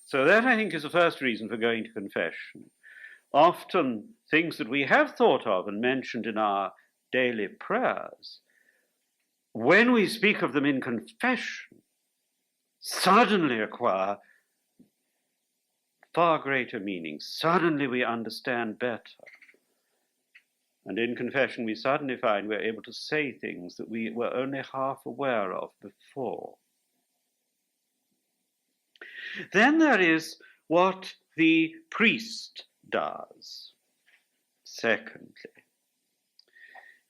So that, I think, is the first reason for going to confession. Often things that we have thought of and mentioned in our daily prayers, when we speak of them in confession, suddenly acquire far greater meaning. Suddenly we understand better. And in confession we suddenly find we're able to say things that we were only half aware of before. Then there is what the priest does, secondly.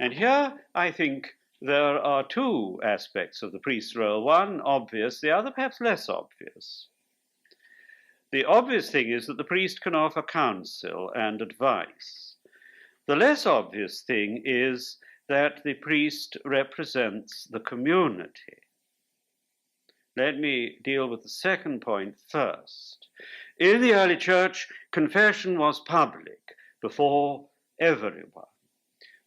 And here I think there are two aspects of the priest's role, one obvious, the other perhaps less obvious. The obvious thing is that the priest can offer counsel and advice. The less obvious thing is that the priest represents the community. Let me deal with the second point first. In the early church, confession was public before everyone.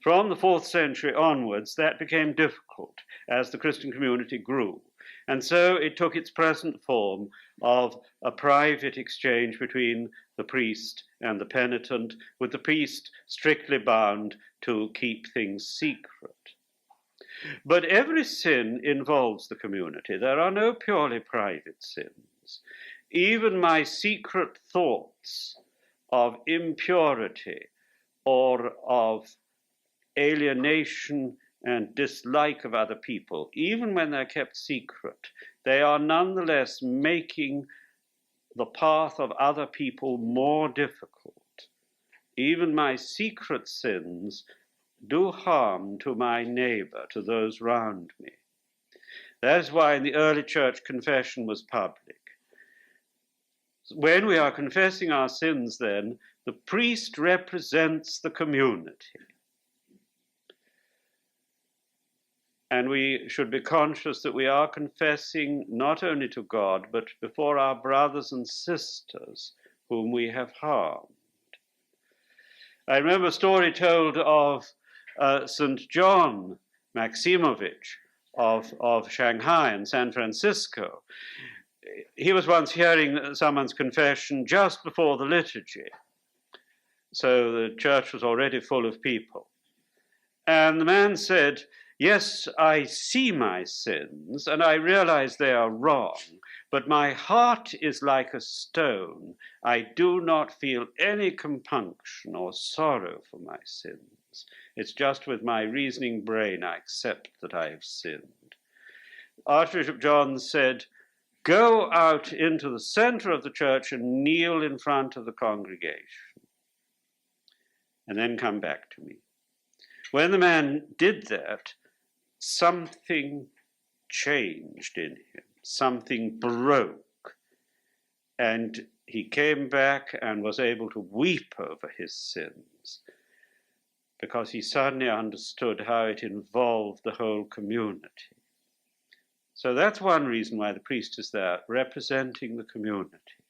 From the 4th century onwards, that became difficult as the Christian community grew. And so it took its present form of a private exchange between the priest and the penitent, with the priest strictly bound to keep things secret. But every sin involves the community. There are no purely private sins. Even my secret thoughts of impurity or of alienation and dislike of other people, even when they're kept secret, they are nonetheless making the path of other people more difficult. Even my secret sins do harm to my neighbor, to those round me. That is why in the early church confession was public. When we are confessing our sins, then, the priest represents the community. And we should be conscious that we are confessing not only to God, but before our brothers and sisters whom we have harmed. I remember a story told of St. John Maximovich of Shanghai and San Francisco. He was once hearing someone's confession just before the liturgy. So the church was already full of people. And the man said, "Yes, I see my sins, and I realize they are wrong, but my heart is like a stone. I do not feel any compunction or sorrow for my sins. It's just with my reasoning brain I accept that I have sinned." Archbishop John said, "Go out into the center of the church and kneel in front of the congregation, and then come back to me." When the man did that, something changed in him, something broke, and he came back and was able to weep over his sins because he suddenly understood how it involved the whole community. So that's one reason why the priest is there, representing the community.